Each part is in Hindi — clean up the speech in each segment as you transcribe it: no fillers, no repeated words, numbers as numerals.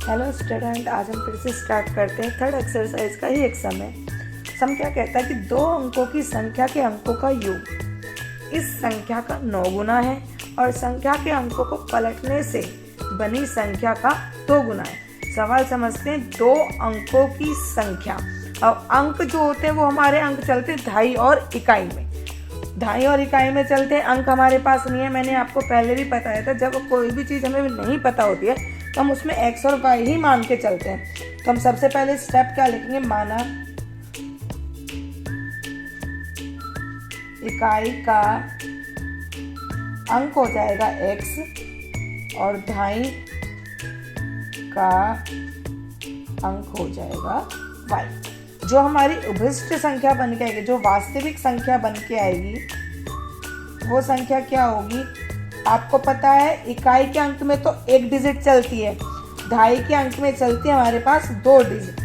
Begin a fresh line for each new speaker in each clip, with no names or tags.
हेलो स्टूडेंट, आज हम फिर से स्टार्ट करते हैं थर्ड एक्सरसाइज का ही एक सम क्या कहता है कि दो अंकों की संख्या के अंकों का योग इस संख्या का 9 गुना है और संख्या के अंकों को पलटने से बनी संख्या का 2 गुना है। सवाल समझते हैं। दो अंकों की संख्या, अब अंक जो होते हैं वो हमारे अंक चलते हैं दहाई और इकाई में। दहाई और इकाई में चलते हैं, अंक हमारे पास नहीं है। मैंने आपको पहले भी बताया था, जब कोई भी चीज़ हमें नहीं पता होती है तो हम उसमें x और y ही मान के चलते हैं। तो हम सबसे पहले स्टेप क्या लिखेंगे, माना इकाई का अंक हो जाएगा x और दहाई का अंक हो जाएगा y। जो हमारी उभयनिष्ठ संख्या बन के आएगी, जो वास्तविक संख्या बन के आएगी, वो संख्या क्या होगी आपको पता है। इकाई के अंक में तो 1 डिजिट चलती है, दहाई के अंक में चलती है हमारे पास 2 डिजिट,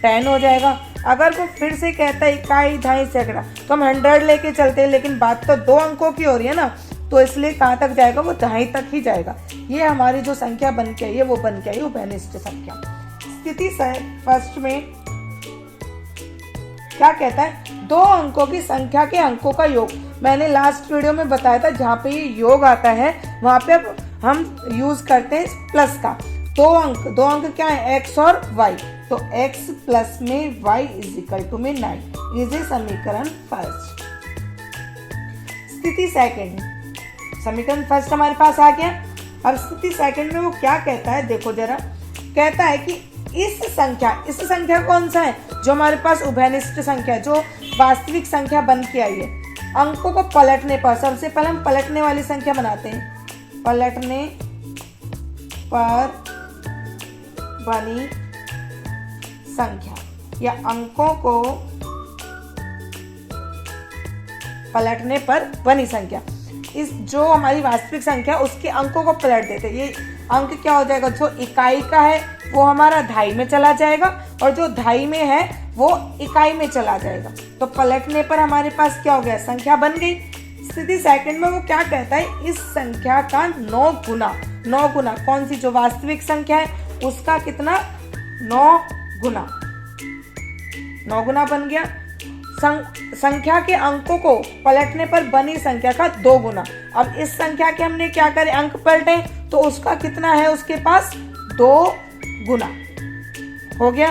10 हो जाएगा। अगर वो फिर से कहता है इकाई दहाई सैकड़ा, तो हम 100 लेके चलते हैं, लेकिन बात तो 2 अंकों की हो रही है ना, तो इसलिए कहाँ तक जाएगा, वो दहाई तक ही जाएगा। ये हमारी जो संख्या बन के आई है वो बन के आई उभयनिष्ठ संख्या। स्थिति फर्स्ट में क्या कहता है, दो अंकों की संख्या के अंकों का योग। मैंने लास्ट वीडियो में बताया था, जहाँ पे ये योग आता है वहाँ पे अब हम यूज करते हैं प्लस का। दो अंक क्या है, x और y। तो x प्लस में y इज इक्वल टू में 9 इज ए समीकरण फर्स्ट। स्थिति सेकंड, समीकरण फर्स्ट हमारे पास आ गया। अब स्थिति सेकंड में वो क्या कहता है, देखो जरा। कहता है कि इस संख्या कौन सा है, जो हमारे पास उभयनिष्ठ संख्या, जो वास्तविक संख्या बन के आई है। अंकों को पलटने पर, सबसे पहले हम पलटने वाली संख्या बनाते हैं। पलटने पर बनी संख्या या अंकों को पलटने पर बनी संख्या, इस जो हमारी वास्तविक संख्या उसके अंकों को पलट देते हैं। ये अंक क्या हो जाएगा, जो इकाई का है वो हमारा दहाई में चला जाएगा और जो दहाई में है वो इकाई में चला जाएगा। तो पलटने पर हमारे पास क्या हो गया, संख्या बन गई। स्थिति सेकंड में वो क्या कहता है, इस संख्या का 9 गुना, कौन सी, जो वास्तविक संख्या है उसका कितना, 9 गुना बन गया। संख्या के अंकों को पलटने पर बनी संख्या का 2 गुना। अब इस संख्या के हमने क्या करे, अंक पलटे तो उसका कितना है, उसके पास 2 गुना हो गया।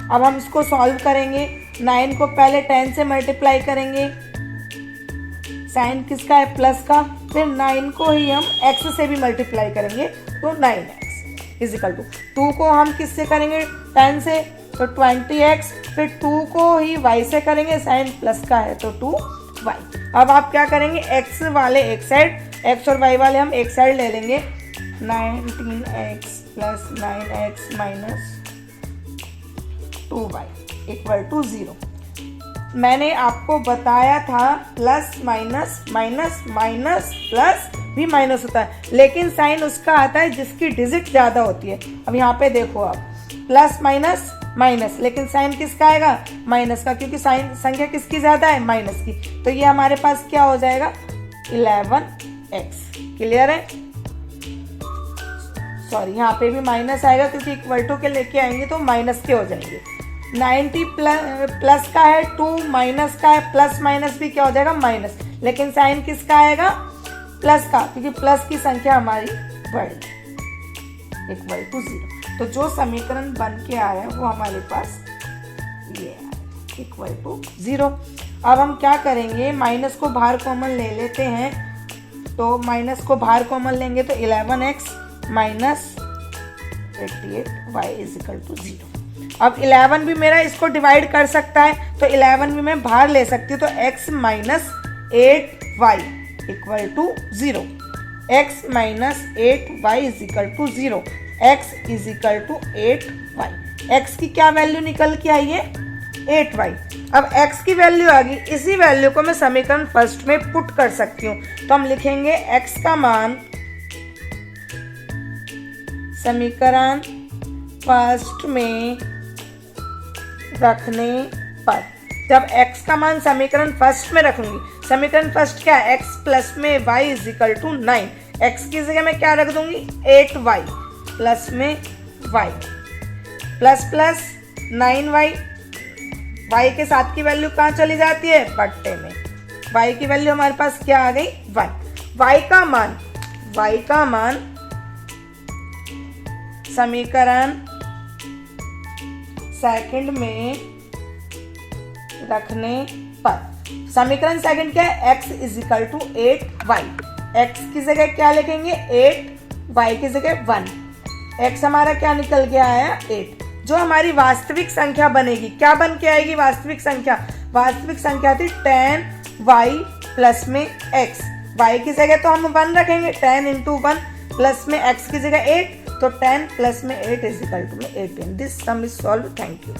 अब हम इसको सॉल्व करेंगे। 9 को पहले 10 से मल्टीप्लाई करेंगे, साइन किसका है, प्लस का। फिर 9 को ही हम x से भी मल्टीप्लाई करेंगे, तो 9x इज इक्वल टू 2 को हम किससे करेंगे, 10 से, तो 20x। फिर 2 को ही y से करेंगे, साइन प्लस का है तो 2y। अब आप क्या करेंगे, x वाले एक साइड, x और y वाले हम एक साइड ले लेंगे। 19x plus 9x minus 2y equal to 0। मैंने आपको बताया था प्लस माइनस प्लस भी माइनस होता है, लेकिन साइन उसका आता है जिसकी डिजिट ज्यादा होती है। अब यहाँ पे देखो, आप प्लस माइनस, लेकिन साइन किसका आएगा, माइनस का, क्योंकि साइन संख्या किसकी ज्यादा है, माइनस की। तो ये हमारे पास क्या हो जाएगा, 11x। क्लियर है, सॉरी यहाँ पे भी माइनस आएगा क्योंकि इक्वल टू के लेके आएंगे तो माइनस के हो जाएंगे। 90 प्लस का है 2, माइनस का है, प्लस माइनस भी क्या हो जाएगा, माइनस, लेकिन साइन किसका आएगा, प्लस का, क्योंकि प्लस की संख्या हमारी बढ़ी, इक्वल टू 0। तो जो समीकरण बन के आया है वो हमारे पास ये है, इक्वल टू 0। अब हम क्या करेंगे, माइनस को बाहर कॉमन ले लेते हैं। तो माइनस को बाहर कॉमन लेंगे तो 11x minus 88y is equal to 0। अब 11 भी मेरा इसको डिवाइड कर सकता है, तो 11 भी मैं बाहर ले सकती हूँ, तो x minus 8y equal to 0। x minus 8y is equal to 0। x is equal to 8y। x की क्या वैल्यू निकल के आई है, 8y। अब x की वैल्यू आ गई, इसी वैल्यू को मैं समीकरण फर्स्ट में पुट कर सकती हूँ। तो हम लिखेंगे x का मान समीकरण फर्स्ट में रखने पर, जब x का मान समीकरण फर्स्ट में रखूंगी, समीकरण फर्स्ट क्या है, x प्लस में y is equal to 9, x की जगह मैं क्या रख दूंगी, 8y प्लस में y plus plus 9y, y के साथ की वैल्यू कहाँ चली जाती है, बट्टे में। y की वैल्यू हमारे पास क्या आ गई, 1। y का मान समीकरण सेकंड में रखने पर, समीकरण सेकंड क्या है, x is equal to 8y। x की जगह क्या लिखेंगे, 8, y की जगह 1। x हमारा क्या निकल गया है, 8। जो हमारी वास्तविक संख्या बनेगी, क्या बन के आएगी वास्तविक संख्या, वास्तविक संख्या थी 10y प्लस में x। y की जगह तो हम 1 रखेंगे, 10 इंटू 1 प्लस में x की जगह 8, तो 10 प्लस में 8 इज इक्वल टू में 18। This some is solve. Thank you.